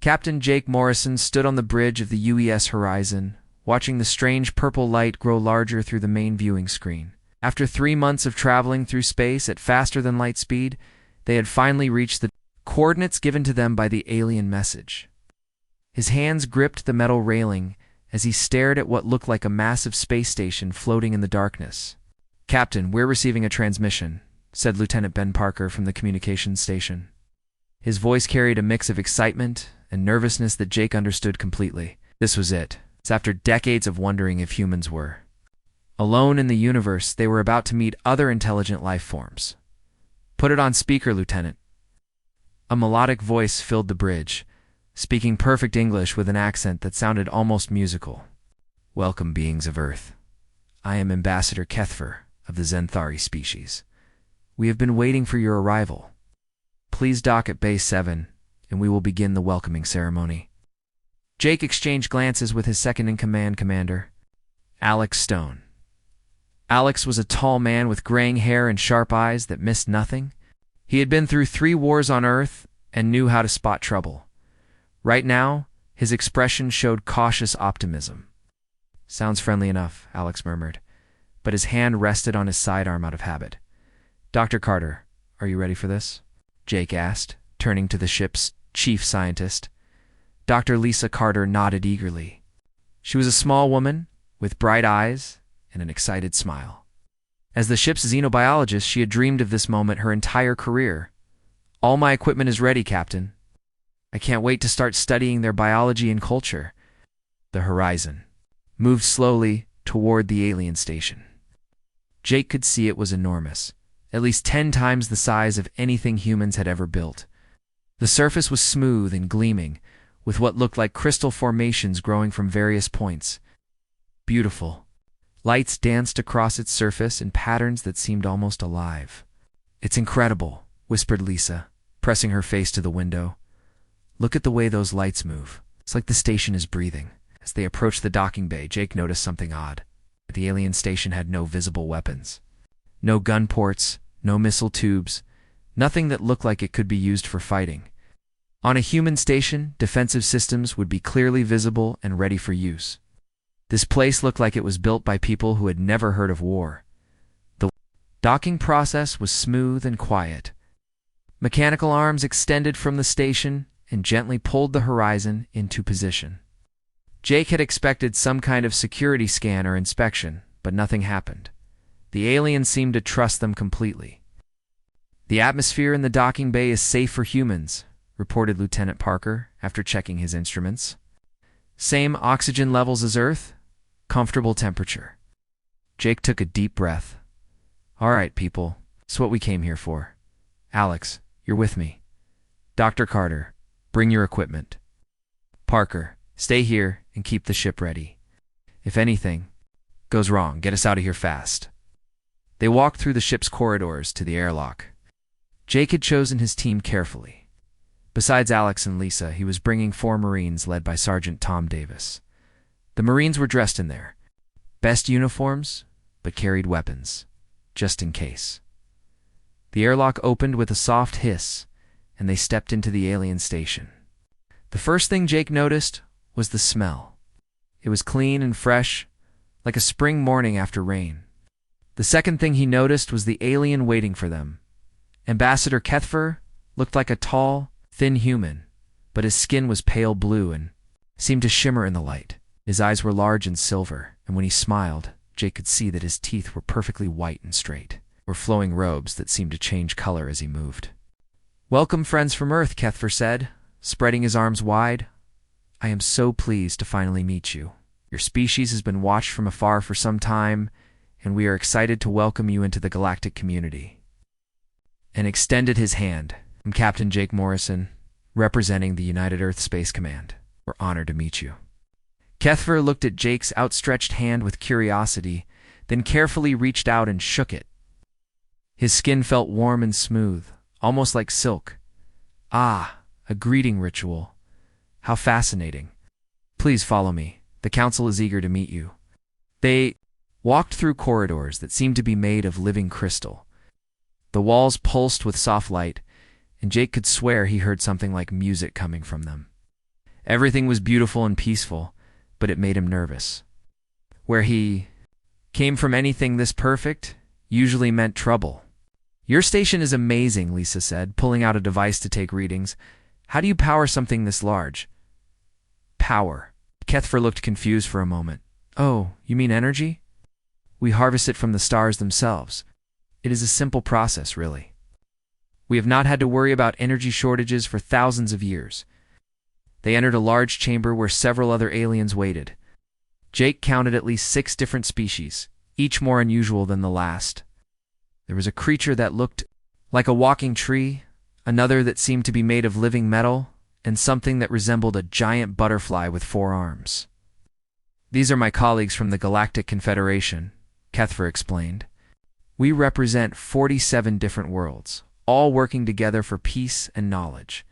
Captain Jake Morrison stood on the bridge of the UES Horizon, watching the strange purple light grow larger through the main viewing screen. After 3 months of traveling through space at faster-than-light speed, they had finally reached the coordinates given to them by the alien message. His hands gripped the metal railing as he stared at what looked like a massive space station floating in the darkness. "Captain, we're receiving a transmission," said Lieutenant Ben Parker from the communications station. His voice carried a mix of excitement and nervousness that Jake understood completely. This was it. It's after decades of wondering if humans were alone in the universe, they were about to meet other intelligent life forms. "Put it on speaker, Lieutenant." A melodic voice filled the bridge, speaking perfect English with an accent that sounded almost musical. "Welcome, beings of Earth. I am Ambassador Kethfer of the Zenthari species. We have been waiting for your arrival. Please dock at Base 7, and we will begin the welcoming ceremony." Jake exchanged glances with his second-in-command commander, Alex Stone. Alex was a tall man with graying hair and sharp eyes that missed nothing. He had been through 3 wars on Earth and knew how to spot trouble. Right now, his expression showed cautious optimism. "Sounds friendly enough," Alex murmured, but his hand rested on his sidearm out of habit. "Dr. Carter, are you ready for this?" Jake asked, turning to the ship's chief scientist. Dr. Lisa Carter nodded eagerly. She was a small woman with bright eyes and an excited smile. As the ship's xenobiologist, she had dreamed of this moment her entire career. "All my equipment is ready, Captain. I can't wait to start studying their biology and culture." The Horizon moved slowly toward the alien station. Jake could see it was enormous, at least 10 times the size of anything humans had ever built. The surface was smooth and gleaming, with what looked like crystal formations growing from various points. Beautiful. Lights danced across its surface in patterns that seemed almost alive. "It's incredible," whispered Lisa, pressing her face to the window. "Look at the way those lights move. It's like the station is breathing." As they approached the docking bay, Jake noticed something odd. The alien station had no visible weapons. No gun ports, no missile tubes, nothing that looked like it could be used for fighting. On a human station, defensive systems would be clearly visible and ready for use. This place looked like it was built by people who had never heard of war. The docking process was smooth and quiet. Mechanical arms extended from the station and gently pulled the Horizon into position. Jake had expected some kind of security scan or inspection, but nothing happened. The aliens seemed to trust them completely. "The atmosphere in the docking bay is safe for humans," reported Lieutenant Parker after checking his instruments. "Same oxygen levels as Earth, comfortable temperature." Jake took a deep breath. "All right, people, it's what we came here for. Alex, you're with me. Dr. Carter, bring your equipment. Parker, stay here and keep the ship ready. If anything goes wrong, get us out of here fast." They walked through the ship's corridors to the airlock. Jake had chosen his team carefully. Besides Alex and Lisa, he was bringing 4 Marines led by Sergeant Tom Davis. The Marines were dressed in their best uniforms, but carried weapons, just in case. The airlock opened with a soft hiss, and they stepped into the alien station. The first thing Jake noticed was the smell. It was clean and fresh, like a spring morning after rain. The second thing he noticed was the alien waiting for them. Ambassador Kethfer looked like a tall, thin human, but his skin was pale blue and seemed to shimmer in the light. His eyes were large and silver, and when he smiled, Jake could see that his teeth were perfectly white and straight, or flowing robes that seemed to change color as he moved. "Welcome, friends from Earth," Kethfer said, spreading his arms wide. "I am so pleased to finally meet you. Your species has been watched from afar for some time, and we are excited to welcome you into the galactic community." And extended his hand. "I'm Captain Jake Morrison, representing the United Earth Space Command. We're honored to meet you." Kethfer looked at Jake's outstretched hand with curiosity, then carefully reached out and shook it. His skin felt warm and smooth, almost like silk. "Ah, a greeting ritual. How fascinating. Please follow me. The council is eager to meet you." They walked through corridors that seemed to be made of living crystal. The walls pulsed with soft light, and Jake could swear he heard something like music coming from them. Everything was beautiful and peaceful, but it made him nervous. Where he came from, anything this perfect usually meant trouble. "Your station is amazing," Lisa said, pulling out a device to take readings. "How do you power something this large?" "Power." Kethfer looked confused for a moment. "Oh, you mean energy? We harvest it from the stars themselves. It is a simple process, really. We have not had to worry about energy shortages for thousands of years." They entered a large chamber where several other aliens waited. Jake counted at least 6 different species, each more unusual than the last. There was a creature that looked like a walking tree, another that seemed to be made of living metal, and something that resembled a giant butterfly with 4 arms. "These are my colleagues from the Galactic Confederation," Kethfer explained. "We represent 47 different worlds, all working together for peace and knowledge."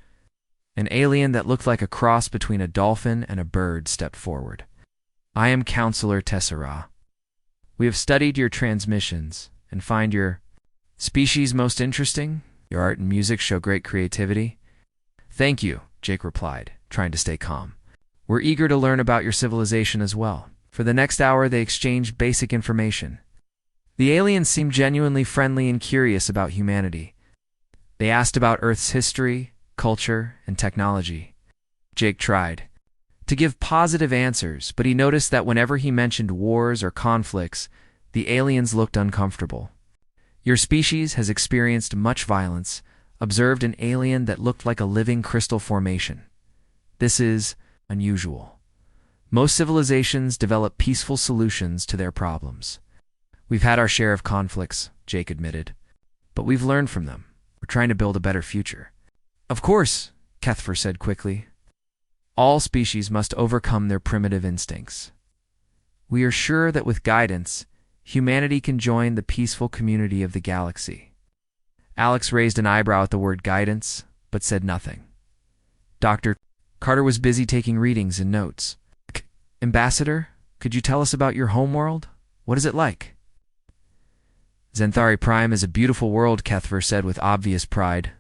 An alien that looked like a cross between a dolphin and a bird stepped forward. "I am Counselor Tessera. We have studied your transmissions and find your species most interesting. Your art and music show great creativity." "Thank you," Jake replied, trying to stay calm. "We're eager to learn about your civilization as well." For the next hour, they exchanged basic information. The aliens seemed genuinely friendly and curious about humanity. They asked about Earth's history, culture, and technology. Jake tried to give positive answers, but he noticed that whenever he mentioned wars or conflicts, the aliens looked uncomfortable. "Your species has experienced much violence," observed an alien that looked like a living crystal formation. "This is unusual. Most civilizations develop peaceful solutions to their problems." "We've had our share of conflicts," Jake admitted, "but we've learned from them. We're trying to build a better future." "Of course," Kethfer said quickly. "All species must overcome their primitive instincts. We are sure that with guidance, humanity can join the peaceful community of the galaxy." Alex raised an eyebrow at the word guidance, but said nothing. Dr. Carter was busy taking readings and notes. "Ambassador, could you tell us about your homeworld? What is it like?" "Zenthari Prime is a beautiful world," Kethfer said with obvious pride.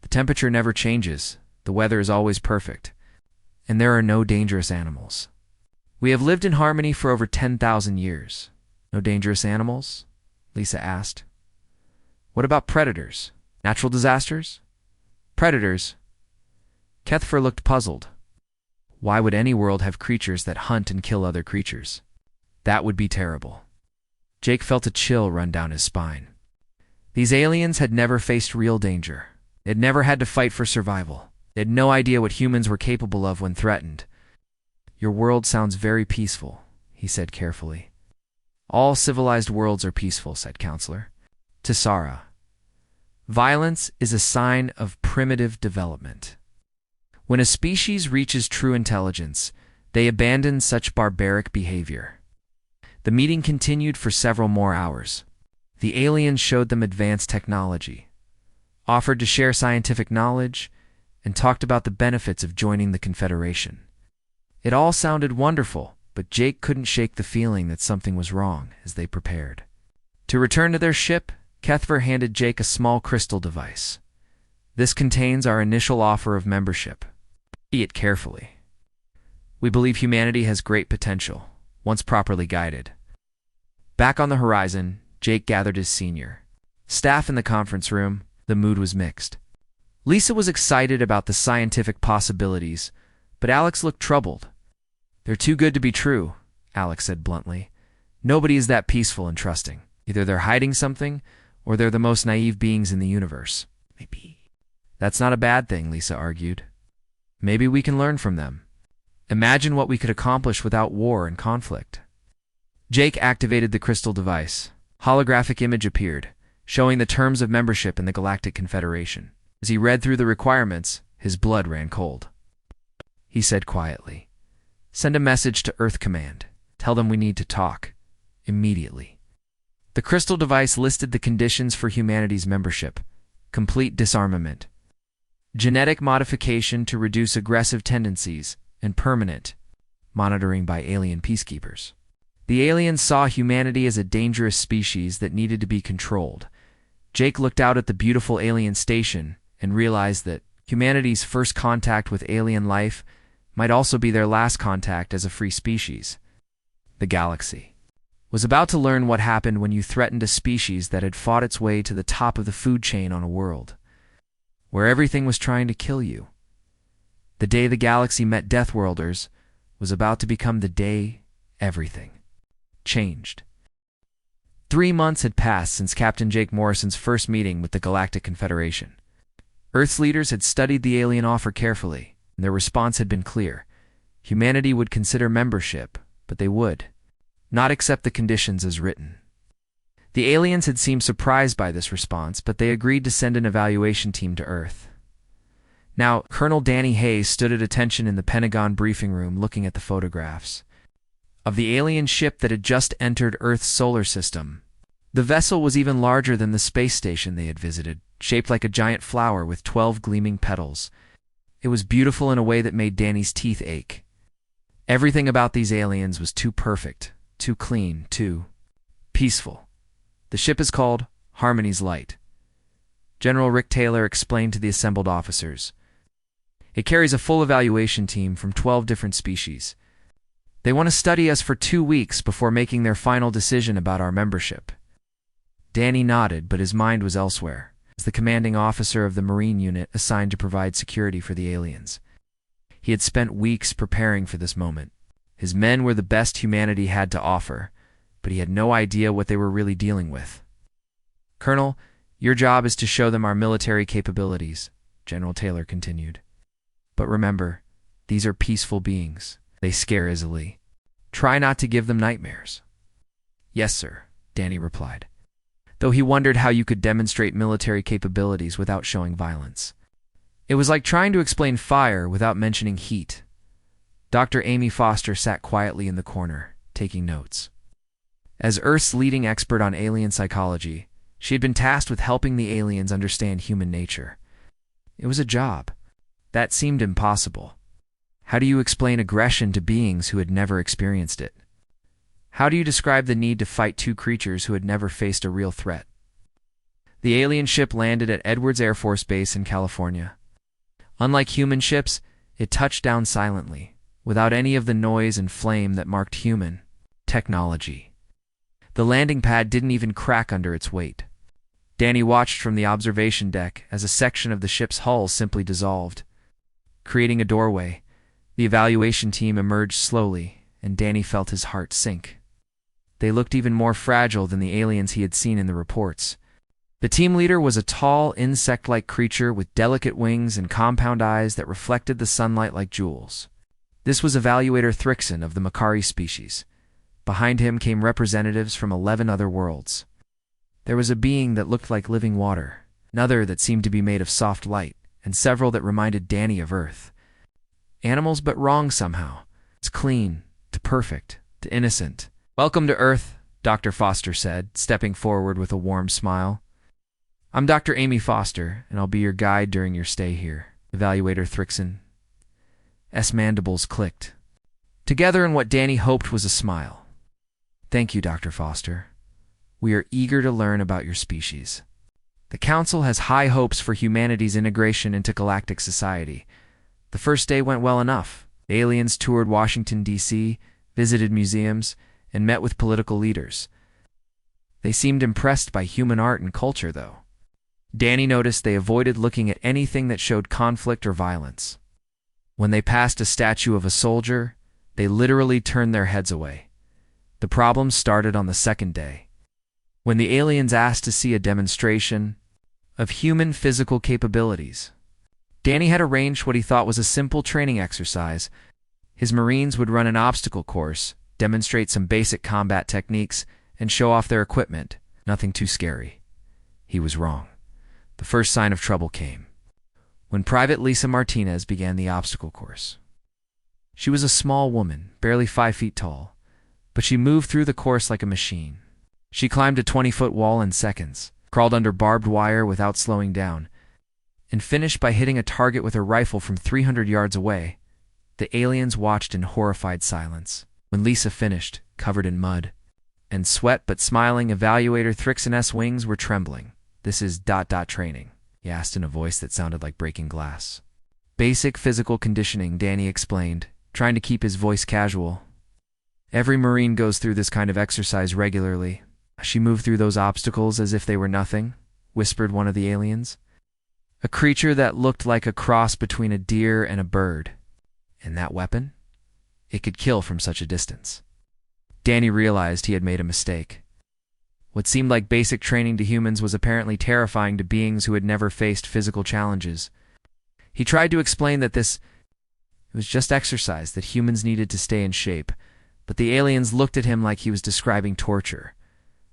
"The temperature never changes, the weather is always perfect, and there are no dangerous animals. We have lived in harmony for over 10,000 years. No dangerous animals?" Lisa asked. "What about predators? Natural disasters?" "Predators?" Kethfer looked puzzled. Why would any world have creatures that hunt and kill other creatures? That would be terrible. Jake felt a chill run down his spine. These aliens had never faced real danger. They had never had to fight for survival. They had no idea what humans were capable of when threatened. "Your world sounds very peaceful," he said carefully. "All civilized worlds are peaceful," said Counselor Tessera. "Violence is a sign of primitive development. When a species reaches true intelligence, they abandon such barbaric behavior." The meeting continued for several more hours. The aliens showed them advanced technology, offered to share scientific knowledge, and talked about the benefits of joining the Confederation. It all sounded wonderful, but Jake couldn't shake the feeling that something was wrong as they prepared to return to their ship. Kethfer handed Jake a small crystal device. "This contains our initial offer of membership. Study it carefully. We believe humanity has great potential, once properly guided." Back on the horizon, Jake gathered his senior staff in the conference room. The mood was mixed. Lisa was excited about the scientific possibilities, but Alex looked troubled. "They're too good to be true," Alex said bluntly. "Nobody is that peaceful and trusting. Either they're hiding something, or they're the most naive beings in the universe." "Maybe." "That's not a bad thing," Lisa argued. "Maybe we can learn from them. Imagine what we could accomplish without war and conflict." Jake activated the crystal device. Holographic image appeared, showing the terms of membership in the Galactic Confederation. As he read through the requirements, his blood ran cold. He said quietly, "Send a message to Earth Command. Tell them we need to talk. Immediately." The crystal device listed the conditions for humanity's membership: complete disarmament, genetic modification to reduce aggressive tendencies, and permanent monitoring by alien peacekeepers. The aliens saw humanity as a dangerous species that needed to be controlled. Jake looked out at the beautiful alien station and realized that Humanity's first contact with alien life might also be their last contact as a free species. The galaxy was about to learn what happened when you threatened a species that had fought its way to the top of the food chain on a world where everything was trying to kill you. The day the galaxy met Deathworlders was about to become the day everything changed. 3 months had passed since Captain Jake Morrison's first meeting with the Galactic Confederation. Earth's leaders had studied the alien offer carefully, and their response had been clear. Humanity would consider membership, but they would not accept the conditions as written. The aliens had seemed surprised by this response, but they agreed to send an evaluation team to Earth. Now, Colonel Danny Hayes stood at attention in the Pentagon briefing room looking at the photographs of the alien ship that had just entered Earth's solar system. The vessel was even larger than the space station they had visited, shaped like a giant flower with 12 gleaming petals. It was beautiful in a way that made Danny's teeth ache. Everything about these aliens was too perfect, too clean, too peaceful. The ship is called Harmony's Light. General Rick Taylor explained to the assembled officers. It carries a full evaluation team from 12 different species. They want to study us for 2 weeks before making their final decision about our membership. Danny nodded, but his mind was elsewhere, as the commanding officer of the Marine unit assigned to provide security for the aliens. He had spent weeks preparing for this moment. His men were the best humanity had to offer, but he had no idea what they were really dealing with. "Colonel, your job is to show them our military capabilities," General Taylor continued. "But remember, these are peaceful beings. They scare easily. Try not to give them nightmares." "Yes, sir," Danny replied, though he wondered how you could demonstrate military capabilities without showing violence. It was like trying to explain fire without mentioning heat. Dr. Amy Foster sat quietly in the corner, taking notes. As Earth's leading expert on alien psychology, she had been tasked with helping the aliens understand human nature. It was a job that seemed impossible. How do you explain aggression to beings who had never experienced it? How do you describe the need to fight 2 creatures who had never faced a real threat? The alien ship landed at Edwards Air Force Base in California. Unlike human ships, it touched down silently, without any of the noise and flame that marked human technology. The landing pad didn't even crack under its weight. Danny watched from the observation deck as a section of the ship's hull simply dissolved, creating a doorway. The evaluation team emerged slowly, and Danny felt his heart sink. They looked even more fragile than the aliens he had seen in the reports. The team leader was a tall, insect-like creature with delicate wings and compound eyes that reflected the sunlight like jewels. This was Evaluator Thrixon of the Makari species. Behind him came representatives from 11 other worlds. There was a being that looked like living water, another that seemed to be made of soft light, and several that reminded Danny of Earth. Animals, but wrong somehow. It's clean, to perfect, to innocent. "Welcome to Earth," Dr. Foster said, stepping forward with a warm smile. "I'm Dr. Amy Foster, and I'll be your guide during your stay here." Evaluator Thrixon's mandibles clicked, together in what Danny hoped was a smile. "Thank you, Dr. Foster. We are eager to learn about your species. The Council has high hopes for humanity's integration into galactic society. The first day went well enough. The aliens toured Washington, D.C., visited museums, and met with political leaders. They seemed impressed by human art and culture, though. Danny noticed they avoided looking at anything that showed conflict or violence. When they passed a statue of a soldier, they literally turned their heads away. The problem started on the second day, when the aliens asked to see a demonstration of human physical capabilities. Danny had arranged what he thought was a simple training exercise. His Marines would run an obstacle course, demonstrate some basic combat techniques, and show off their equipment. Nothing too scary. He was wrong. The first sign of trouble came when Private Lisa Martinez began the obstacle course. She was a small woman, barely 5 feet tall, but she moved through the course like a machine. She climbed a 20-foot wall in seconds, crawled under barbed wire without slowing down, and finished by hitting a target with her rifle from 300 yards away. The aliens watched in horrified silence. When Lisa finished, covered in mud and sweat but smiling, Evaluator Thrixon's wings were trembling. "This is ... training. he asked in a voice that sounded like breaking glass. Basic physical conditioning, Danny explained, trying to keep his voice casual. Every Marine goes through this kind of exercise regularly. She moved through those obstacles as if they were nothing, whispered one of the aliens. A creature that looked like a cross between a deer and a bird. And that weapon? It could kill from such a distance. Danny realized he had made a mistake. What seemed like basic training to humans was apparently terrifying to beings who had never faced physical challenges. He tried to explain that it was just exercise, that humans needed to stay in shape, but the aliens looked at him like he was describing torture.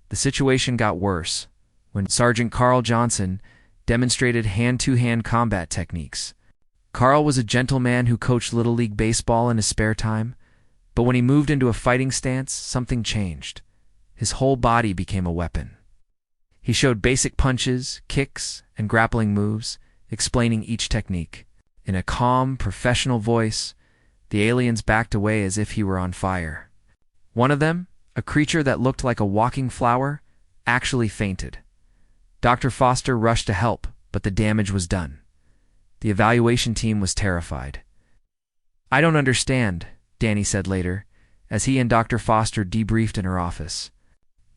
The situation got worse when Sergeant Carl Johnson demonstrated hand-to-hand combat techniques. Carl was a gentleman who coached Little League Baseball in his spare time, but when he moved into a fighting stance, something changed. His whole body became a weapon. He showed basic punches, kicks, and grappling moves, explaining each technique. In a calm, professional voice, the aliens backed away as if he were on fire. One of them, a creature that looked like a walking flower, actually fainted. Dr. Foster rushed to help, but the damage was done. The evaluation team was terrified. "I don't understand," Danny said later, as he and Dr. Foster debriefed in her office.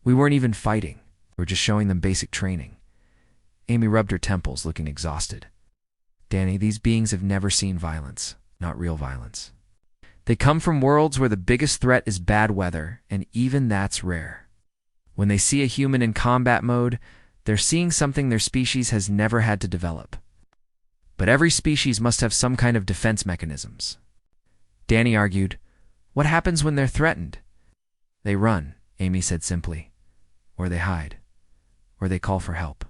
"We weren't even fighting. We were just showing them basic training." Amy rubbed her temples, looking exhausted. "Danny, these beings have never seen violence, not real violence. They come from worlds where the biggest threat is bad weather, and even that's rare. When they see a human in combat mode, they're seeing something their species has never had to develop. But every species must have some kind of defense mechanisms." Danny argued, "What happens when they're threatened?" "They run," Amy said simply. "Or they hide. Or they call for help.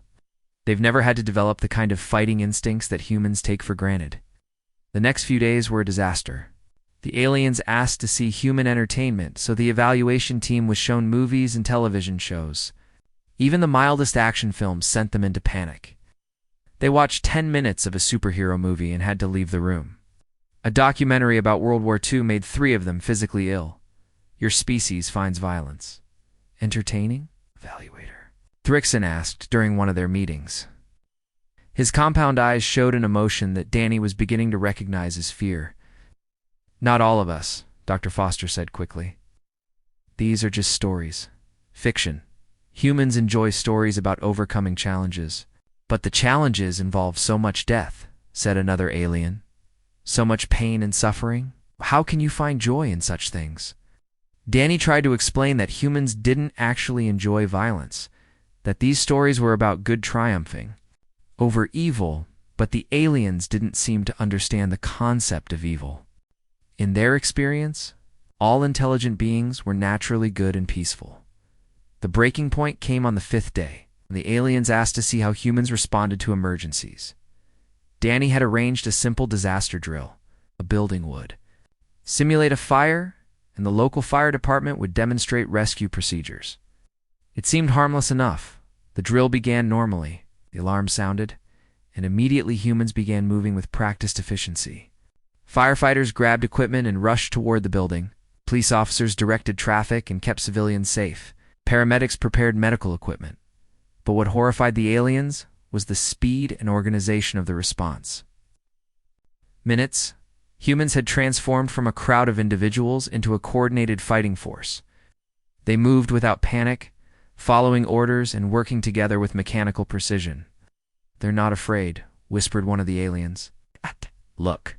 They've never had to develop the kind of fighting instincts that humans take for granted." The next few days were a disaster. The aliens asked to see human entertainment, so the evaluation team was shown movies and television shows. Even the mildest action films sent them into panic. They watched 10 minutes of a superhero movie and had to leave the room. A documentary about World War II made 3 of them physically ill. Your species finds violence entertaining? Evaluator Thrickson asked during one of their meetings. His compound eyes showed an emotion that Danny was beginning to recognize as fear. "Not all of us," Dr. Foster said quickly. "These are just stories. Fiction. Humans enjoy stories about overcoming challenges. But the challenges involve so much death," said another alien. "So much pain and suffering. How can you find joy in such things?" Danny tried to explain that humans didn't actually enjoy violence, that these stories were about good triumphing over evil, but the aliens didn't seem to understand the concept of evil. In their experience, all intelligent beings were naturally good and peaceful. The breaking point came on the 5th day, when the aliens asked to see how humans responded to emergencies. Danny had arranged a simple disaster drill. A building would simulate a fire, and the local fire department would demonstrate rescue procedures. It seemed harmless enough. The drill began normally, the alarm sounded, and immediately humans began moving with practiced efficiency. Firefighters grabbed equipment and rushed toward the building. Police officers directed traffic and kept civilians safe. Paramedics prepared medical equipment. But what horrified the aliens was the speed and organization of the response. Minutes, humans had transformed from a crowd of individuals into a coordinated fighting force. They moved without panic, following orders and working together with mechanical precision. "They're not afraid," whispered one of the aliens. "Look."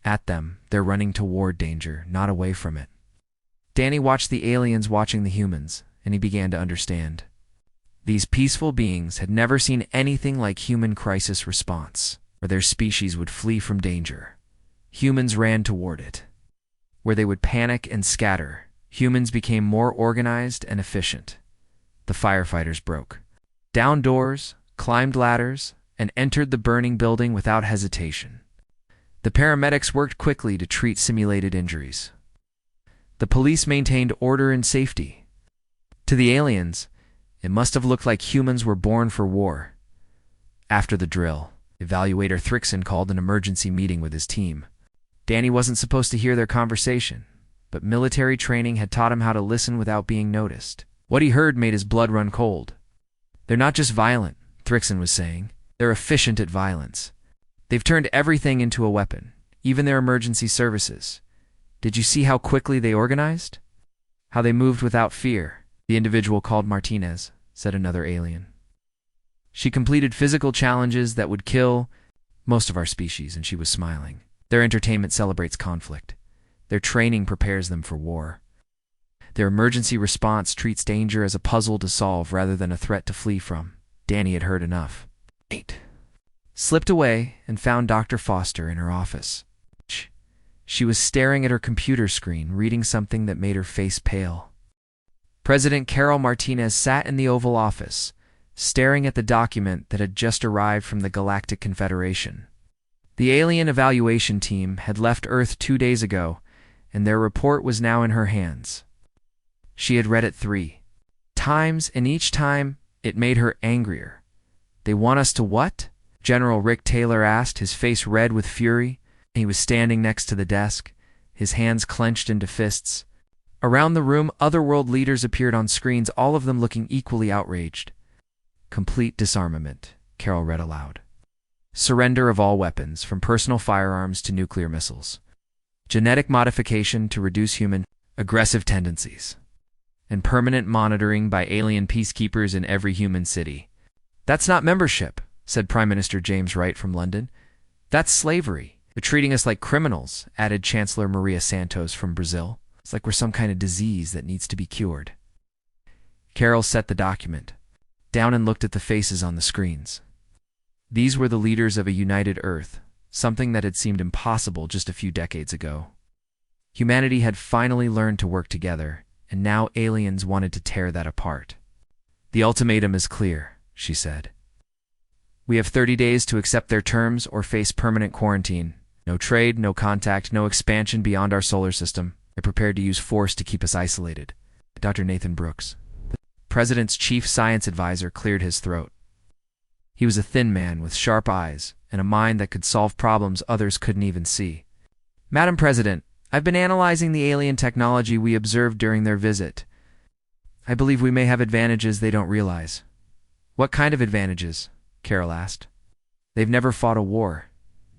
At them, they're running toward danger, not away from it. Danny watched the aliens watching the humans, and he began to understand. These peaceful beings had never seen anything like human crisis response, where their species would flee from danger. Humans ran toward it. Where they would panic and scatter, humans became more organized and efficient. The firefighters broke down doors, climbed ladders, and entered the burning building without hesitation. The paramedics worked quickly to treat simulated injuries. The police maintained order and safety. To the aliens, it must have looked like humans were born for war. After the drill, Evaluator Thrickson called an emergency meeting with his team. Danny wasn't supposed to hear their conversation, but military training had taught him how to listen without being noticed. What he heard made his blood run cold. "They're not just violent," Thrickson was saying. They're efficient at violence. They've turned everything into a weapon, even their emergency services. Did you see how quickly they organized? How they moved without fear? The individual called Martinez, said another alien. She completed physical challenges that would kill most of our species, and she was smiling. Their entertainment celebrates conflict. Their training prepares them for war. Their emergency response treats danger as a puzzle to solve rather than a threat to flee from. Danny had heard enough. 8. Slipped away and found Dr. Foster in her office. She was staring at her computer screen, reading something that made her face pale. President Carol Martinez sat in the Oval Office, staring at the document that had just arrived from the Galactic Confederation. The alien evaluation team had left Earth 2 days ago, and their report was now in her hands. She had read it 3 times, and each time it made her angrier. They want us to what? General Rick Taylor asked, his face red with fury. He was standing next to the desk, his hands clenched into fists. Around the room, other world leaders appeared on screens, all of them looking equally outraged. Complete disarmament, Carol read aloud. Surrender of all weapons, from personal firearms to nuclear missiles. Genetic modification to reduce human aggressive tendencies. And permanent monitoring by alien peacekeepers in every human city. That's not membership, said Prime Minister James Wright from London. That's slavery. They're treating us like criminals, added Chancellor Maria Santos from Brazil. It's like we're some kind of disease that needs to be cured. Carol set the document down and looked at the faces on the screens. These were the leaders of a united Earth, something that had seemed impossible just a few decades ago. Humanity had finally learned to work together, and now aliens wanted to tear that apart. The ultimatum is clear, she said. We have 30 days to accept their terms or face permanent quarantine. No trade, no contact, no expansion beyond our solar system. They're prepared to use force to keep us isolated. Dr. Nathan Brooks, the president's chief science advisor, cleared his throat. He was a thin man with sharp eyes and a mind that could solve problems others couldn't even see. Madam President, I've been analyzing the alien technology we observed during their visit. I believe we may have advantages they don't realize. What kind of advantages? Carol asked. They've never fought a war,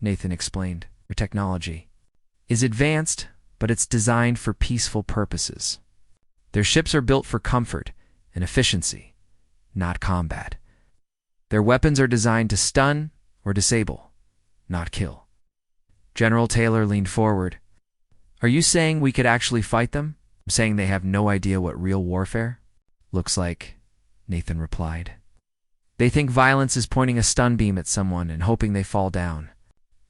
Nathan explained. Their technology is advanced, but it's designed for peaceful purposes. Their ships are built for comfort and efficiency, not combat. Their weapons are designed to stun or disable, not kill. General Taylor leaned forward. Are you saying we could actually fight them? I'm saying they have no idea what real warfare looks like, Nathan replied. They think violence is pointing a stun beam at someone and hoping they fall down.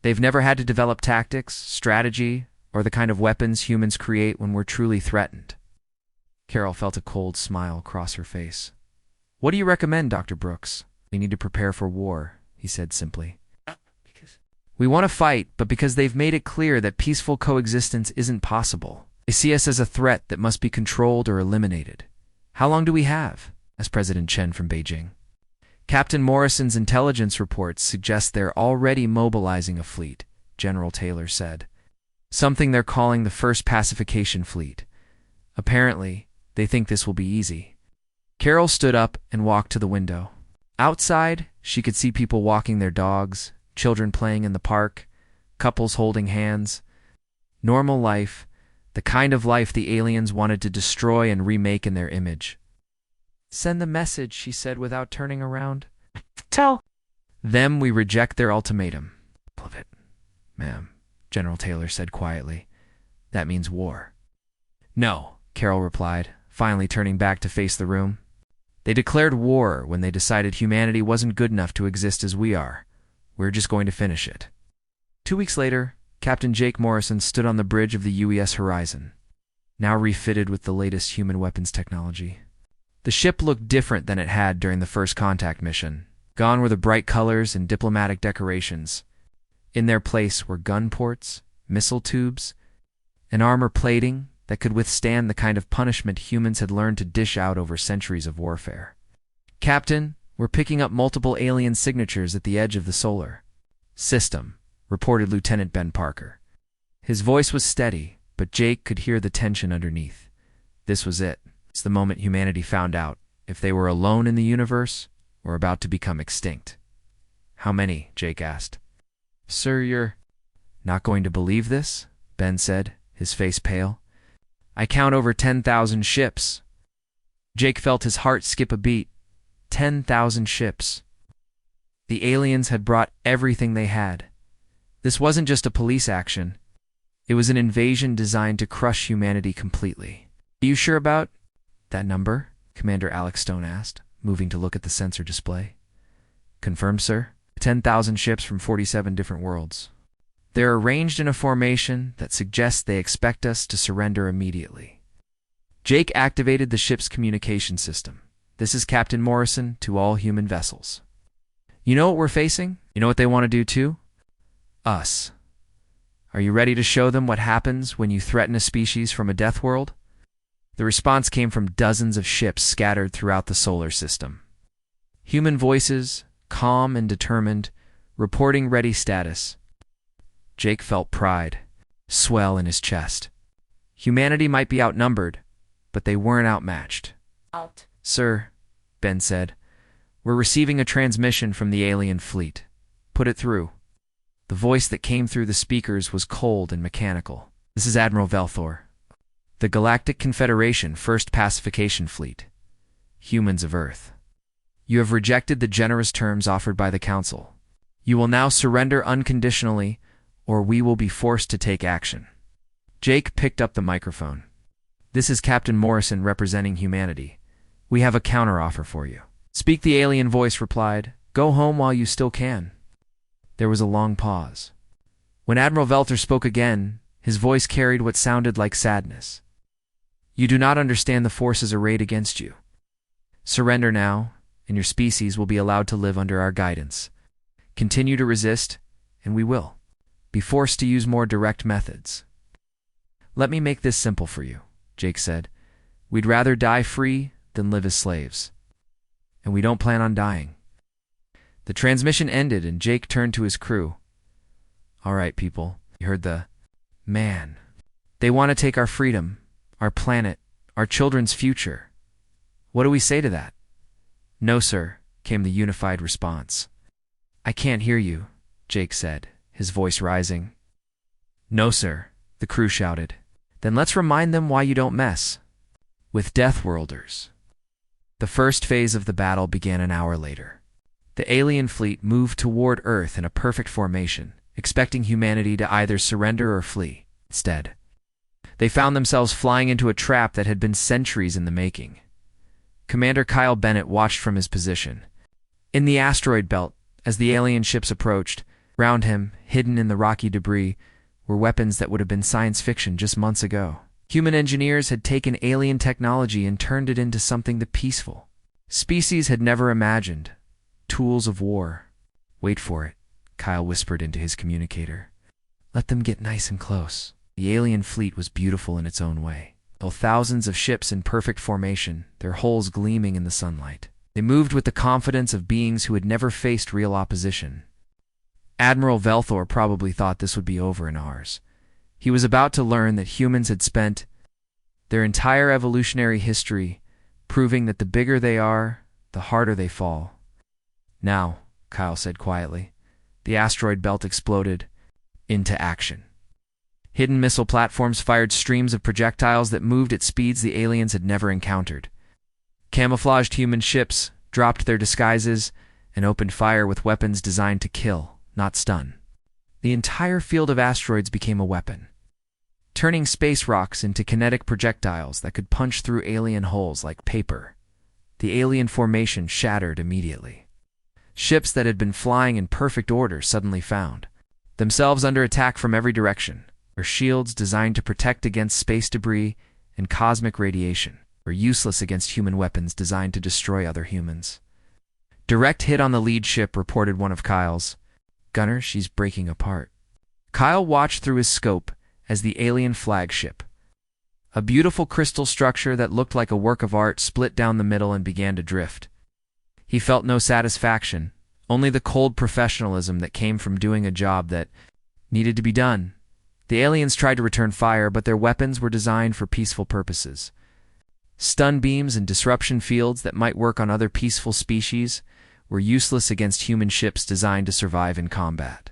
They've never had to develop tactics, strategy, or the kind of weapons humans create when we're truly threatened. Carol felt a cold smile cross her face. What do you recommend, Dr. Brooks? We need to prepare for war, he said simply. We want to fight, but because they've made it clear that peaceful coexistence isn't possible. They see us as a threat that must be controlled or eliminated. How long do we have? Asked President Chen from Beijing. Captain Morrison's intelligence reports suggest they're already mobilizing a fleet, General Taylor said. Something they're calling the first pacification fleet. Apparently, they think this will be easy. Carol stood up and walked to the window. Outside, she could see people walking their dogs, children playing in the park, couples holding hands. Normal life, the kind of life the aliens wanted to destroy and remake in their image. Send the message, she said without turning around. Tell them we reject their ultimatum. Of it, ma'am, General Taylor said quietly. That means war. No, Carol replied, finally turning back to face the room. They declared war when they decided humanity wasn't good enough to exist as we are. We're just going to finish it. 2 weeks later, Captain Jake Morrison stood on the bridge of the UES Horizon, now refitted with the latest human weapons technology. The ship looked different than it had during the first contact mission. Gone were the bright colors and diplomatic decorations. In their place were gun ports, missile tubes, and armor plating that could withstand the kind of punishment humans had learned to dish out over centuries of warfare. Captain, we're picking up multiple alien signatures at the edge of the solar system, reported Lieutenant Ben Parker. His voice was steady, but Jake could hear the tension underneath. This was it. It's the moment humanity found out if they were alone in the universe or about to become extinct. How many? Jake asked. Sir, you're not going to believe this? Ben said, his face pale. I count over 10,000 ships. Jake felt his heart skip a beat. 10,000 ships. The aliens had brought everything they had. This wasn't just a police action. It was an invasion designed to crush humanity completely. Are you sure about that number? Commander Alex Stone asked, moving to look at the sensor display. Confirmed, sir. 10,000 ships from 47 different worlds. They're arranged in a formation that suggests they expect us to surrender immediately. Jake activated the ship's communication system. This is Captain Morrison to all human vessels. You know what we're facing? You know what they want to do too? Us. Are you ready to show them what happens when you threaten a species from a death world? The response came from dozens of ships scattered throughout the solar system. Human voices, calm and determined, reporting ready status. Jake felt pride swell in his chest. Humanity might be outnumbered, but they weren't outmatched. Sir, Ben said, we're receiving a transmission from the alien fleet. Put it through. The voice that came through the speakers was cold and mechanical. This is Admiral Velthor. The Galactic Confederation First Pacification Fleet. Humans of Earth. You have rejected the generous terms offered by the Council. You will now surrender unconditionally, or we will be forced to take action. Jake picked up the microphone. This is Captain Morrison representing humanity. We have a counteroffer for you. Speak, the alien voice replied. Go home while you still can. There was a long pause. When Admiral Velthor spoke again, his voice carried what sounded like sadness. You do not understand the forces arrayed against you. Surrender now, and your species will be allowed to live under our guidance. Continue to resist, and we will be forced to use more direct methods. Let me make this simple for you, Jake said. We'd rather die free than live as slaves. And we don't plan on dying. The transmission ended and Jake turned to his crew. All right, people, you heard the man. They want to take our freedom, our planet, our children's future. What do we say to that? No, sir, came the unified response. I can't hear you, Jake said, his voice rising. No, sir, the crew shouted. Then let's remind them why you don't mess with Deathworlders. The first phase of the battle began an hour later. The alien fleet moved toward Earth in a perfect formation, expecting humanity to either surrender or flee. Instead, they found themselves flying into a trap that had been centuries in the making. Commander Kyle Bennett watched from his position. In the asteroid belt, as the alien ships approached, round him, hidden in the rocky debris, were weapons that would have been science fiction just months ago. Human engineers had taken alien technology and turned it into something the peaceful species had never imagined. Tools of war. Wait for it, Kyle whispered into his communicator. Let them get nice and close. The alien fleet was beautiful in its own way. Though thousands of ships in perfect formation, their hulls gleaming in the sunlight. They moved with the confidence of beings who had never faced real opposition. Admiral Velthor probably thought this would be over in hours. He was about to learn that humans had spent their entire evolutionary history proving that the bigger they are, the harder they fall. Now, Kyle said quietly, the asteroid belt exploded into action. Hidden missile platforms fired streams of projectiles that moved at speeds the aliens had never encountered. Camouflaged human ships dropped their disguises and opened fire with weapons designed to kill, not stun. The entire field of asteroids became a weapon, turning space rocks into kinetic projectiles that could punch through alien hulls like paper. The alien formation shattered immediately. Ships that had been flying in perfect order suddenly found themselves under attack from every direction. Their shields designed to protect against space debris and cosmic radiation were useless against human weapons designed to destroy other humans. Direct hit on the lead ship, reported one of Kyle's. Gunner, she's breaking apart. Kyle watched through his scope as the alien flagship, a beautiful crystal structure that looked like a work of art, split down the middle and began to drift. He felt no satisfaction, only the cold professionalism that came from doing a job that needed to be done. The aliens tried to return fire, but their weapons were designed for peaceful purposes. Stun beams and disruption fields that might work on other peaceful species were useless against human ships designed to survive in combat.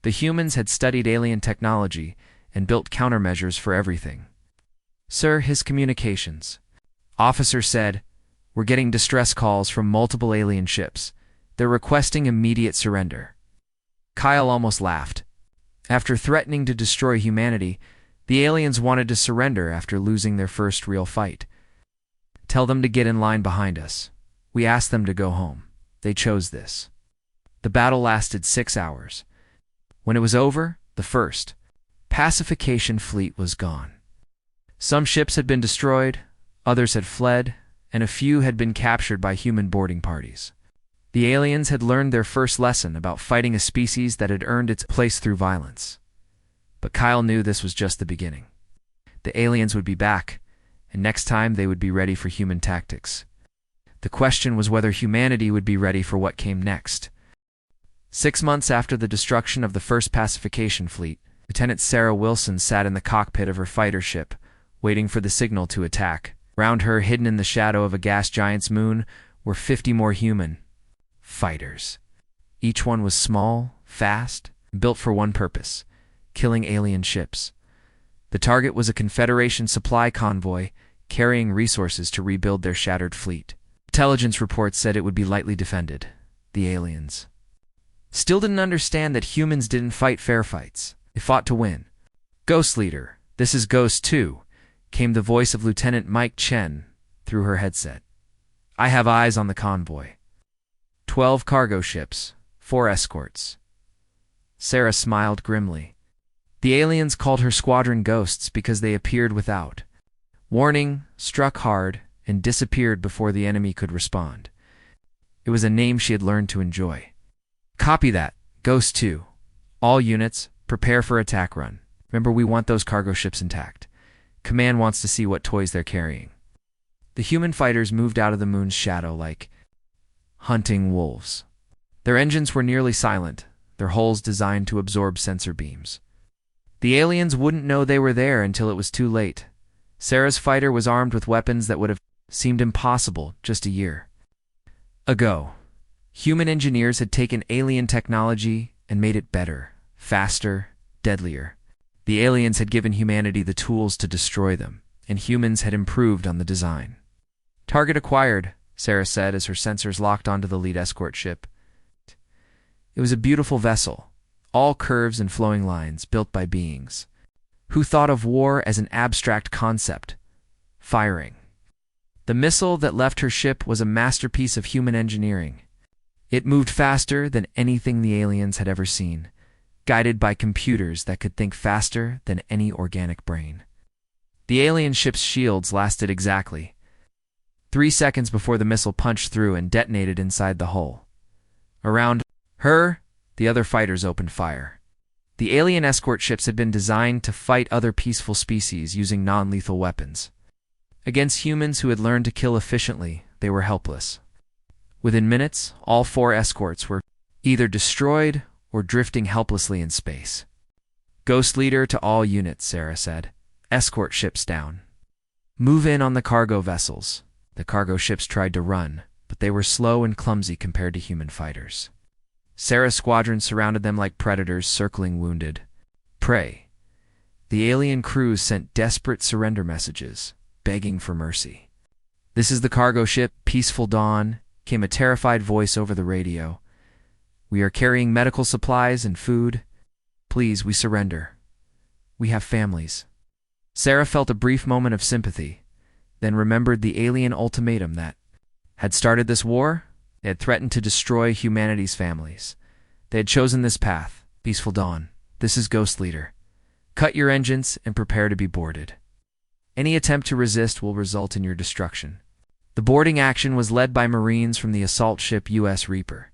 The humans had studied alien technology and built countermeasures for everything. "Sir, his communications." Officer said, "We're getting distress calls from multiple alien ships. They're requesting immediate surrender." Kyle almost laughed. After threatening to destroy humanity, the aliens wanted to surrender after losing their first real fight. "Tell them to get in line behind us. We asked them to go home. They chose this." The battle lasted 6 hours. When it was over, the first pacification fleet was gone. Some ships had been destroyed, others had fled, and a few had been captured by human boarding parties. The aliens had learned their first lesson about fighting a species that had earned its place through violence. But Kyle knew this was just the beginning. The aliens would be back, and next time they would be ready for human tactics. The question was whether humanity would be ready for what came next. 6 months after the destruction of the first pacification fleet, Lieutenant Sarah Wilson sat in the cockpit of her fighter ship, waiting for the signal to attack. Round her, hidden in the shadow of a gas giant's moon, were 50 more human fighters. Each one was small, fast, built for one purpose: killing alien ships. The target was a Confederation supply convoy carrying resources to rebuild their shattered fleet. Intelligence reports said it would be lightly defended. The aliens still didn't understand that humans didn't fight fair fights. They fought to win. "Ghost Leader, this is Ghost 2, came the voice of Lieutenant Mike Chen through her headset. "I have eyes on the convoy. 12 cargo ships, 4 escorts." Sarah smiled grimly. The aliens called her squadron ghosts because they appeared without warning, struck hard, and disappeared before the enemy could respond. It was a name she had learned to enjoy. "Copy that, Ghost 2. All units, prepare for attack run. Remember, we want those cargo ships intact. Command wants to see what toys they're carrying." The human fighters moved out of the moon's shadow like hunting wolves. Their engines were nearly silent, their hulls designed to absorb sensor beams. The aliens wouldn't know they were there until it was too late. Sarah's fighter was armed with weapons that would have seemed impossible just a year ago. Human engineers had taken alien technology and made it better, faster, deadlier. The aliens had given humanity the tools to destroy them, and humans had improved on the design. "Target acquired," Sarah said as her sensors locked onto the lead escort ship. It was a beautiful vessel, all curves and flowing lines, built by beings who thought of war as an abstract concept, firing. The missile that left her ship was a masterpiece of human engineering. It moved faster than anything the aliens had ever seen, guided by computers that could think faster than any organic brain. The alien ship's shields lasted exactly 3 seconds before the missile punched through and detonated inside the hull. Around her, the other fighters opened fire. The alien escort ships had been designed to fight other peaceful species using non-lethal weapons. Against humans who had learned to kill efficiently, they were helpless. Within minutes, all 4 escorts were either destroyed or drifting helplessly in space. "Ghost Leader to all units," Sarah said. "Escort ships down. Move in on the cargo vessels." The cargo ships tried to run, but they were slow and clumsy compared to human fighters. Sarah's squadron surrounded them like predators circling wounded prey. The alien crews sent desperate surrender messages, begging for mercy. "This is the cargo ship, Peaceful Dawn," came a terrified voice over the radio. "We are carrying medical supplies and food. Please, we surrender. We have families." Sarah felt a brief moment of sympathy, then remembered the alien ultimatum that had started this war. They had threatened to destroy humanity's families. They had chosen this path. "Peaceful Dawn, this is Ghost Leader. Cut your engines and prepare to be boarded. Any attempt to resist will result in your destruction." The boarding action was led by Marines from the assault ship U.S. Reaper.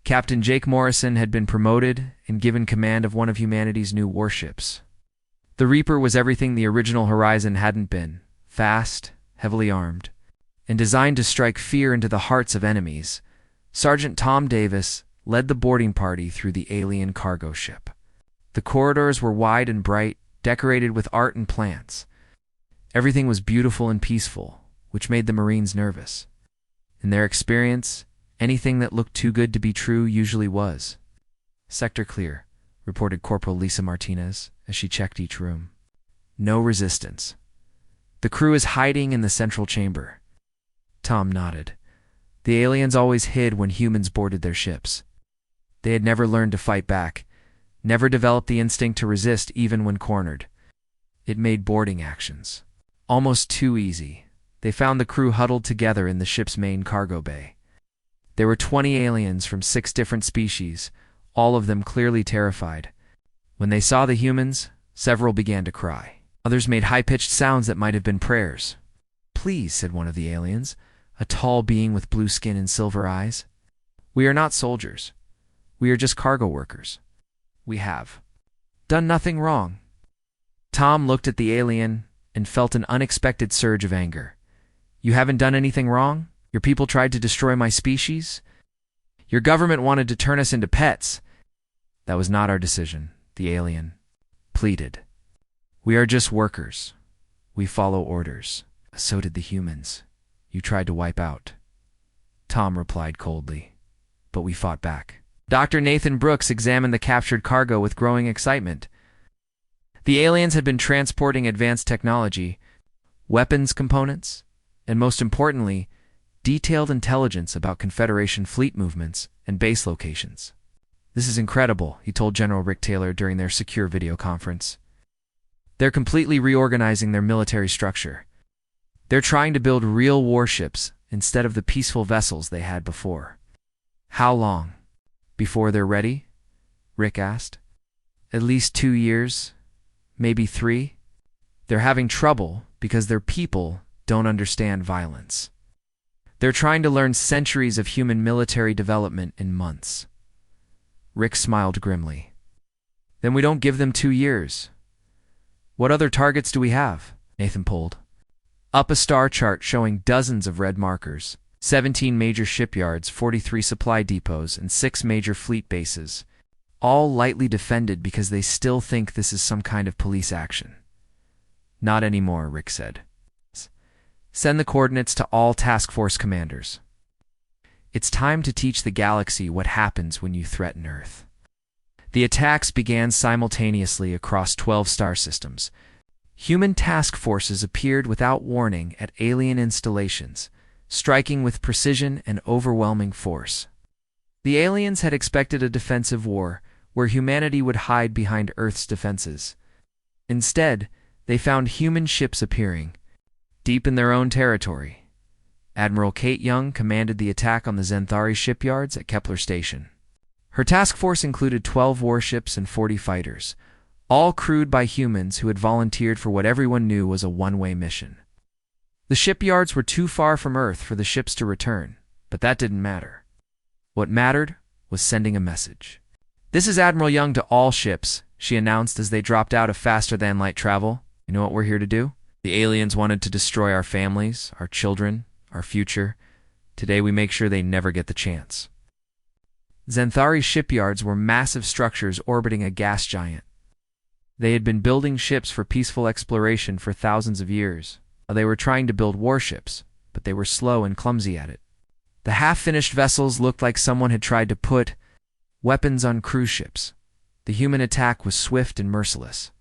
Captain Jake Morrison had been promoted and given command of one of humanity's new warships. The Reaper was everything the original Horizon hadn't been: fast, heavily armed, and designed to strike fear into the hearts of enemies. Sergeant Tom Davis led the boarding party through the alien cargo ship. The corridors were wide and bright, decorated with art and plants. Everything was beautiful and peaceful, which made the Marines nervous. In their experience, Anything that looked too good to be true usually was. "Sector clear," reported Corporal Lisa Martinez as she checked each room. "No resistance. The crew is hiding in the central chamber." Tom nodded. The aliens always hid when humans boarded their ships. They had never learned to fight back, never developed the instinct to resist even when cornered. It made boarding actions almost too easy. They found the crew huddled together in the ship's main cargo bay. There were 20 aliens from 6 different species, all of them clearly terrified. When they saw the humans, several began to cry. Others made high-pitched sounds that might have been prayers. "Please," said one of the aliens, a tall being with blue skin and silver eyes. "We are not soldiers. We are just cargo workers. We have done nothing wrong." Tom looked at the alien and felt an unexpected surge of anger. "You haven't done anything wrong? Your people tried to destroy my species? Your government wanted to turn us into pets?" "That was not our decision," the alien pleaded. "We are just workers. We follow orders." "So did the humans you tried to wipe out," Tom replied coldly. "But we fought back." Dr. Nathan Brooks examined the captured cargo with growing excitement. The aliens had been transporting advanced technology, weapons components, and most importantly, detailed intelligence about Confederation fleet movements and base locations. "This is incredible," he told General Rick Taylor during their secure video conference. "They're completely reorganizing their military structure. They're trying to build real warships instead of the peaceful vessels they had before." "How long before they're ready?" Rick asked. "At least 2 years, maybe 3. They're having trouble because their people don't understand violence. They're trying to learn centuries of human military development in months." Rick smiled grimly. "Then we don't give them 2 years. What other targets do we have?" Nathan pulled up a star chart showing dozens of red markers, 17 major shipyards, 43 supply depots, and 6 major fleet bases, all lightly defended because they still think this is some kind of police action. "Not anymore," Rick said. "Send the coordinates to all task force commanders. It's time to teach the galaxy what happens when you threaten Earth." The attacks began simultaneously across 12 star systems. Human task forces appeared without warning at alien installations, striking with precision and overwhelming force. The aliens had expected a defensive war where humanity would hide behind Earth's defenses. Instead, they found human ships appearing deep in their own territory. Admiral Kate Young commanded the attack on the Zenthari shipyards at Kepler Station. Her task force included 12 warships and 40 fighters, all crewed by humans who had volunteered for what everyone knew was a one-way mission. The shipyards were too far from Earth for the ships to return, but that didn't matter. What mattered was sending a message. "This is Admiral Young to all ships," she announced as they dropped out of faster-than-light travel. "You know what we're here to do? The aliens wanted to destroy our families, our children, our future. Today we make sure they never get the chance." Zenthari shipyards were massive structures orbiting a gas giant. They had been building ships for peaceful exploration for thousands of years. They were trying to build warships, but they were slow and clumsy at it. The half-finished vessels looked like someone had tried to put weapons on cruise ships. The human attack was swift and merciless.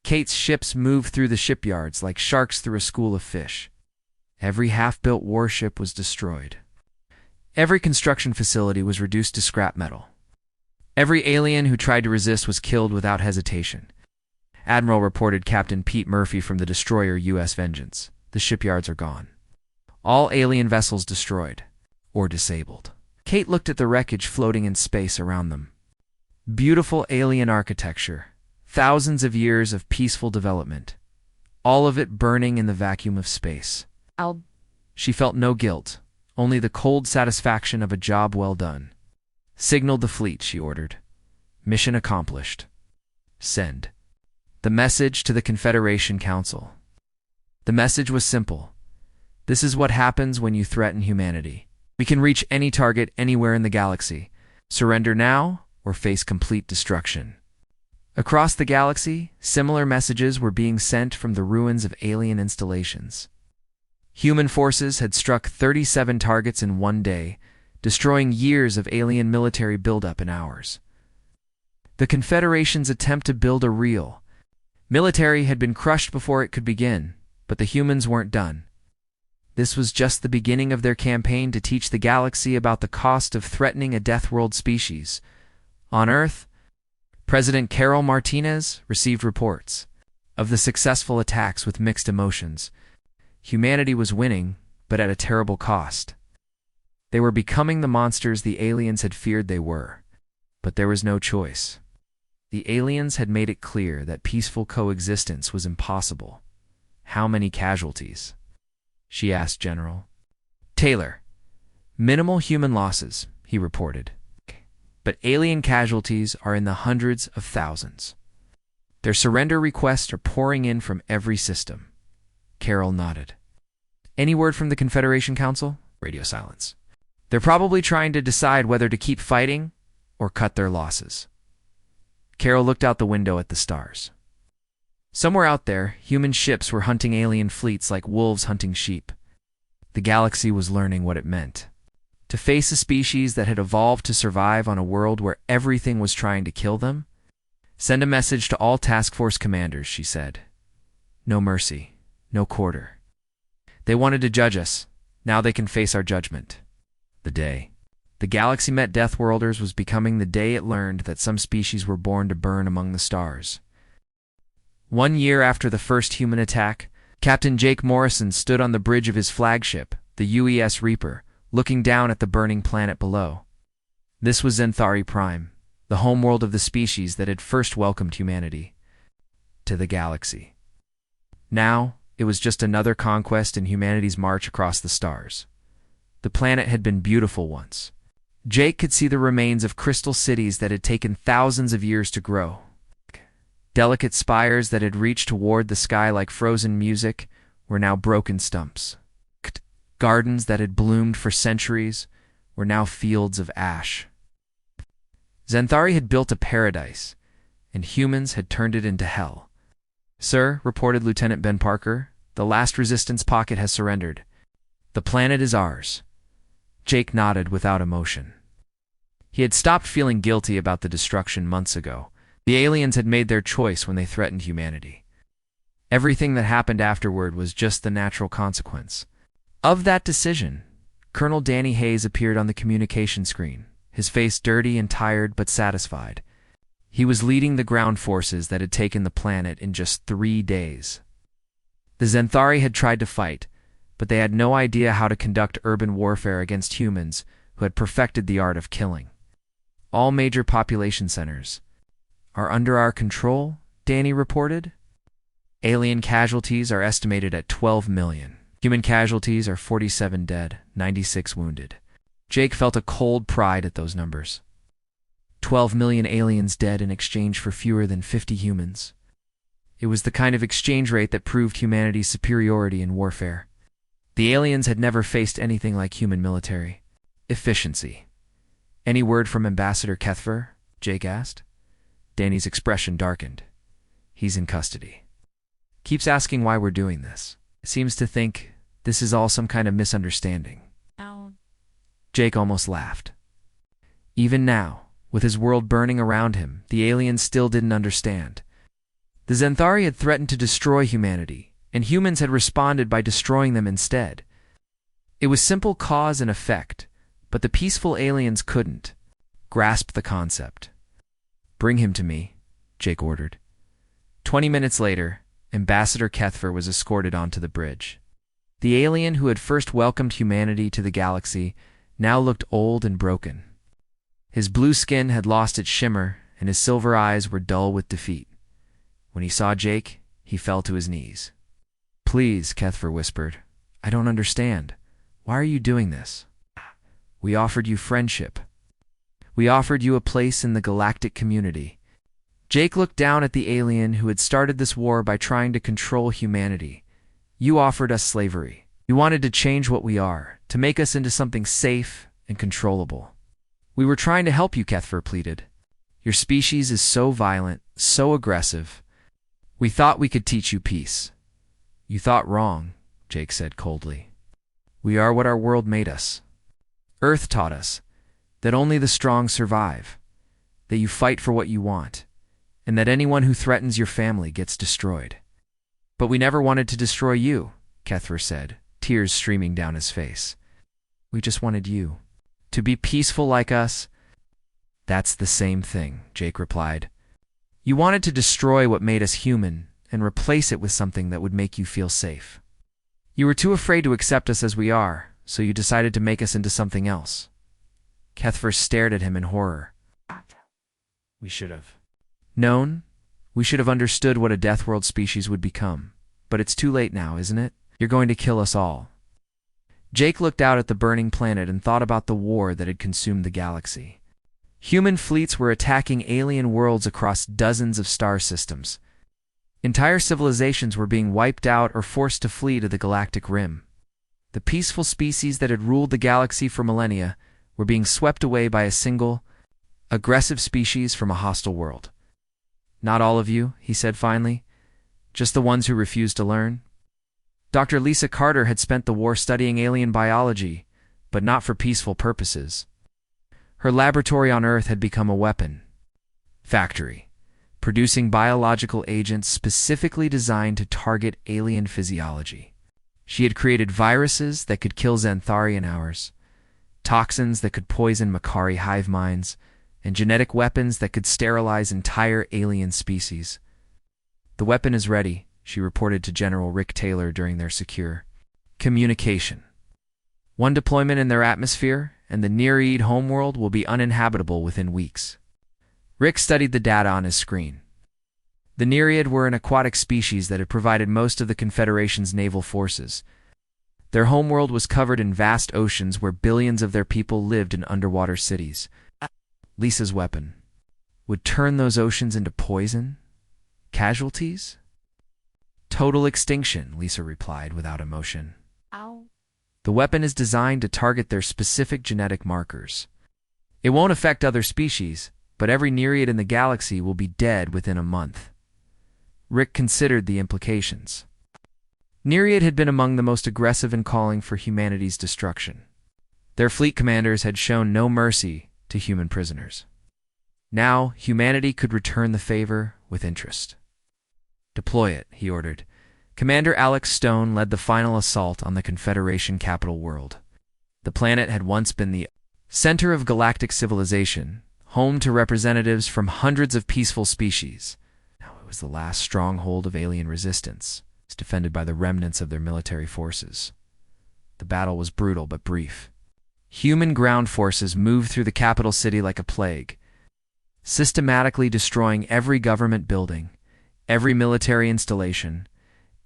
Kate's ships moved through the shipyards like sharks through a school of fish. Every half-built warship was destroyed. Every construction facility was reduced to scrap metal. Every alien who tried to resist was killed without hesitation. Admiral reported Captain Pete Murphy from the destroyer U.S. Vengeance. "The shipyards are gone. All alien vessels destroyed or disabled." Kate looked at the wreckage floating in space around them. Beautiful alien architecture, thousands of years of peaceful development, all of it burning in the vacuum of space. She felt no guilt, only the cold satisfaction of a job well done. "Signal the fleet," she ordered. "Mission accomplished. Send." The message to the Confederation Council. The message was simple. This is what happens when you threaten humanity. We can reach any target anywhere in the galaxy. Surrender now or face complete destruction. Across the galaxy, similar messages were being sent from the ruins of alien installations. Human forces had struck 37 targets in one day, destroying years of alien military buildup in hours. The Confederation's attempt to build a real military had been crushed before it could begin, but the humans weren't done. This was just the beginning of their campaign to teach the galaxy about the cost of threatening a Deathworld species. On Earth, President Carol Martinez received reports of the successful attacks with mixed emotions. Humanity was winning, but at a terrible cost. They were becoming the monsters the aliens had feared they were, but there was no choice. The aliens had made it clear that peaceful coexistence was impossible. How many casualties? She asked General Taylor. Minimal human losses, he reported. But alien casualties are in the hundreds of thousands. Their surrender requests are pouring in from every system. Carol nodded. Any word from the Confederation Council? Radio silence. They're probably trying to decide whether to keep fighting or cut their losses. Carol looked out the window at the stars. Somewhere out there, human ships were hunting alien fleets like wolves hunting sheep. The galaxy was learning what it meant to face a species that had evolved to survive on a world where everything was trying to kill them. Send a message to all task force commanders, she said. No mercy, no quarter. They wanted to judge us. Now they can face our judgment. The day the galaxy met Deathworlders was becoming the day it learned that some species were born to burn among the stars. 1 year after the first human attack, Captain Jake Morrison stood on the bridge of his flagship, the UES Reaper, looking down at the burning planet below. This was Zenthari Prime, the homeworld of the species that had first welcomed humanity to the galaxy. Now, it was just another conquest in humanity's march across the stars. The planet had been beautiful once. Jake could see the remains of crystal cities that had taken thousands of years to grow. Delicate spires that had reached toward the sky like frozen music were now broken stumps. Gardens that had bloomed for centuries were now fields of ash. Zenthari had built a paradise, and humans had turned it into hell. Sir, reported Lieutenant Ben Parker, the last resistance pocket has surrendered. The planet is ours. Jake nodded without emotion. He had stopped feeling guilty about the destruction months ago. The aliens had made their choice when they threatened humanity. Everything that happened afterward was just the natural consequence of that decision. Colonel Danny Hayes appeared on the communication screen, his face dirty and tired but satisfied. He was leading the ground forces that had taken the planet in just 3 days. The Zenthari had tried to fight, but they had no idea how to conduct urban warfare against humans who had perfected the art of killing. All major population centers are under our control, Danny reported. Alien casualties are estimated at 12 million. Human casualties are 47 dead, 96 wounded. Jake felt a cold pride at those numbers. 12 million aliens dead in exchange for fewer than 50 humans. It was the kind of exchange rate that proved humanity's superiority in warfare. The aliens had never faced anything like human military efficiency. Any word from Ambassador Kethver? Jake asked. Danny's expression darkened. He's in custody. Keeps asking why we're doing this. Seems to think this is all some kind of misunderstanding. Ow. Jake almost laughed. Even now, with his world burning around him, the aliens still didn't understand. The Zenthari had threatened to destroy humanity, and humans had responded by destroying them instead. It was simple cause and effect, but the peaceful aliens couldn't grasp the concept. Bring him to me, Jake ordered. 20 minutes later, Ambassador Kethver was escorted onto the bridge. The alien who had first welcomed humanity to the galaxy now looked old and broken. His blue skin had lost its shimmer, and his silver eyes were dull with defeat. When he saw Jake, he fell to his knees. Please, Kethver whispered. I don't understand. Why are you doing this? We offered you friendship. We offered you a place in the galactic community. Jake looked down at the alien who had started this war by trying to control humanity. You offered us slavery. You wanted to change what we are, to make us into something safe and controllable. We were trying to help you, Kethver pleaded. Your species is so violent, so aggressive. We thought we could teach you peace. You thought wrong, Jake said coldly. We are what our world made us. Earth taught us that only the strong survive, that you fight for what you want, and that anyone who threatens your family gets destroyed. But we never wanted to destroy you, Kethver said, tears streaming down his face. We just wanted you to be peaceful like us. That's the same thing, Jake replied. You wanted to destroy what made us human and replace it with something that would make you feel safe. You were too afraid to accept us as we are, so you decided to make us into something else. Kethver stared at him in horror. We should have known. We should have understood what a Deathworld species would become. But it's too late now, isn't it? You're going to kill us all. Jake looked out at the burning planet and thought about the war that had consumed the galaxy. Human fleets were attacking alien worlds across dozens of star systems. Entire civilizations were being wiped out or forced to flee to the galactic rim. The peaceful species that had ruled the galaxy for millennia were being swept away by a single, aggressive species from a hostile world. Not all of you, he said finally. Just the ones who refused to learn. Dr. Lisa Carter had spent the war studying alien biology, but not for peaceful purposes. Her laboratory on Earth had become a weapon factory, producing biological agents specifically designed to target alien physiology. She had created viruses that could kill Xanthari in hours, toxins that could poison Makari hive minds, and genetic weapons that could sterilize entire alien species. The weapon is ready, she reported to General Rick Taylor during their secure communication. One deployment in their atmosphere, and the Nereid homeworld will be uninhabitable within weeks. Rick studied the data on his screen. The Nereid were an aquatic species that had provided most of the Confederation's naval forces. Their homeworld was covered in vast oceans where billions of their people lived in underwater cities. Lisa's weapon would turn those oceans into poison? Casualties? Total extinction, Lisa replied without emotion. Ow. The weapon is designed to target their specific genetic markers. It won't affect other species, but every Nereid in the galaxy will be dead within a month. Rick considered the implications. Nereid had been among the most aggressive in calling for humanity's destruction. Their fleet commanders had shown no mercy to human prisoners. Now, humanity could return the favor with interest. Deploy it, he ordered. Commander Alex Stone led the final assault on the Confederation capital world. The planet had once been the center of galactic civilization, home to representatives from hundreds of peaceful species. Now it was the last stronghold of alien resistance, defended by the remnants of their military forces. The battle was brutal but brief. Human ground forces moved through the capital city like a plague, systematically destroying every government building, every military installation,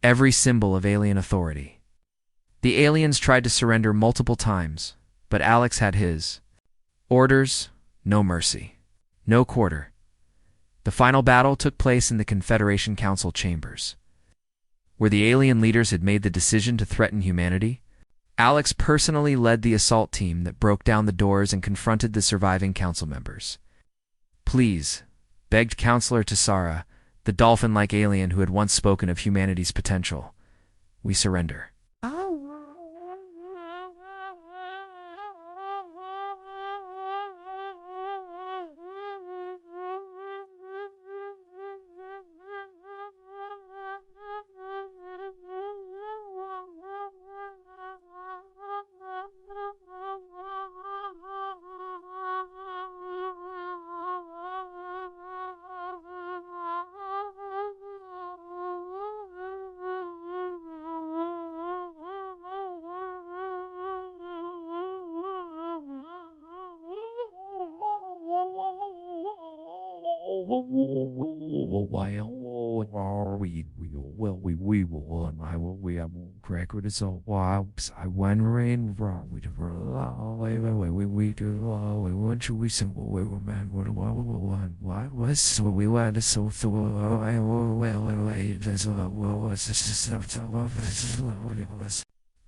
every symbol of alien authority. The aliens tried to surrender multiple times, but Alex had his orders: no mercy, no quarter. The final battle took place in the Confederation Council chambers, where the alien leaders had made the decision to threaten humanity. Alex personally led the assault team that broke down the doors and confronted the surviving council members. Please, begged Counselor Tessara, the dolphin-like alien who had once spoken of humanity's potential. We surrender.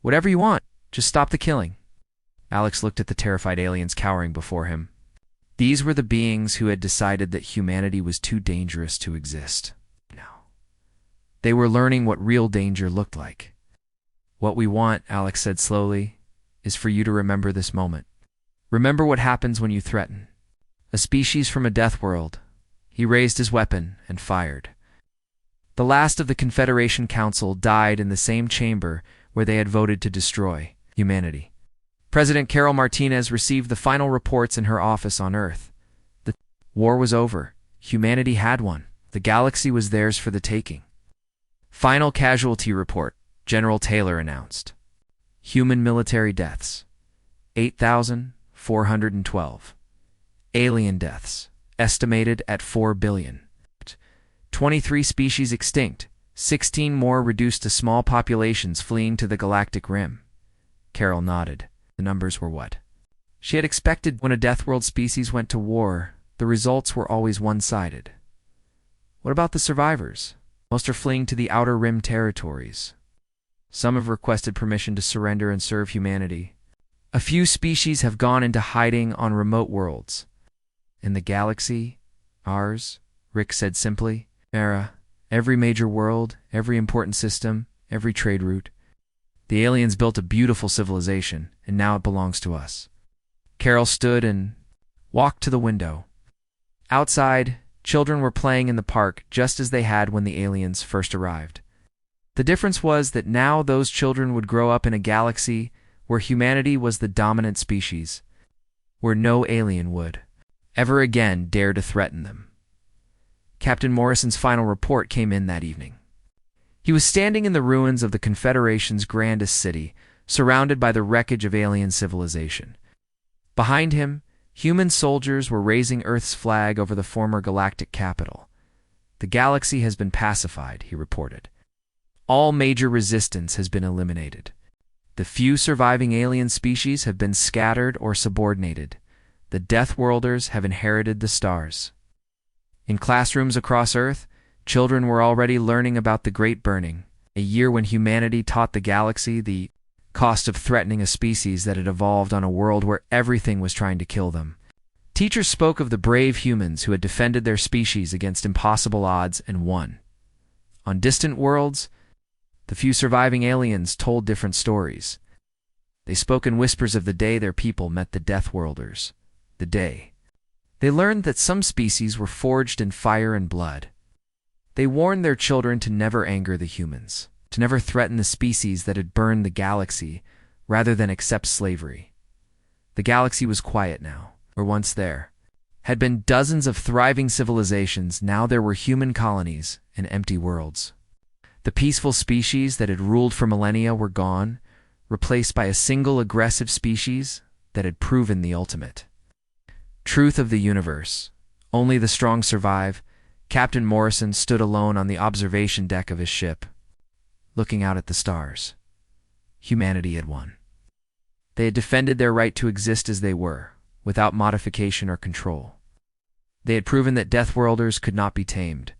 Whatever you want, just stop the killing. Alex looked at the terrified aliens cowering before him. These were the beings who had decided that humanity was too dangerous to exist. Now, they were learning what real danger looked like. What we want, Alex said slowly, is for you to remember this moment. Remember what happens when you threaten a species from a death world. He raised his weapon and fired. The last of the Confederation Council died in the same chamber where they had voted to destroy humanity. President Carol Martinez received the final reports in her office on Earth. The war was over. Humanity had won. The galaxy was theirs for the taking. Final casualty report, General Taylor announced. Human military deaths, 8,412. Alien deaths, estimated at 4 billion. 23 species extinct, 16 more reduced to small populations fleeing to the galactic rim. Carol nodded. The numbers were what she had expected. When a Deathworld species went to war, the results were always one-sided. What about the survivors? Most are fleeing to the Outer Rim territories. Some have requested permission to surrender and serve humanity. A few species have gone into hiding on remote worlds. In the galaxy, ours, Rick said simply, every major world, every important system, every trade route. The aliens built a beautiful civilization, and now it belongs to us. Carol stood and walked to the window. Outside, children were playing in the park just as they had when the aliens first arrived. The difference was that now those children would grow up in a galaxy where humanity was the dominant species, where no alien would ever again dare to threaten them. Captain Morrison's final report came in that evening. He was standing in the ruins of the Confederation's grandest city, surrounded by the wreckage of alien civilization. Behind him, human soldiers were raising Earth's flag over the former galactic capital. The galaxy has been pacified, he reported. All major resistance has been eliminated. The few surviving alien species have been scattered or subordinated. The Deathworlders have inherited the stars. In classrooms across Earth, children were already learning about the Great Burning, a year when humanity taught the galaxy the cost of threatening a species that had evolved on a world where everything was trying to kill them. Teachers spoke of the brave humans who had defended their species against impossible odds and won. On distant worlds, the few surviving aliens told different stories. They spoke in whispers of the day their people met the Deathworlders. The day they learned that some species were forged in fire and blood. They warned their children to never anger the humans, to never threaten the species that had burned the galaxy, rather than accept slavery. The galaxy was quiet now, where once there had been dozens of thriving civilizations. Now there were human colonies and empty worlds. The peaceful species that had ruled for millennia were gone, replaced by a single aggressive species that had proven the ultimate truth of the universe. Only the strong survive. Captain Morrison stood alone on the observation deck of his ship, looking out at the stars. Humanity had won. They had defended their right to exist as they were, without modification or control. They had proven that Deathworlders could not be tamed.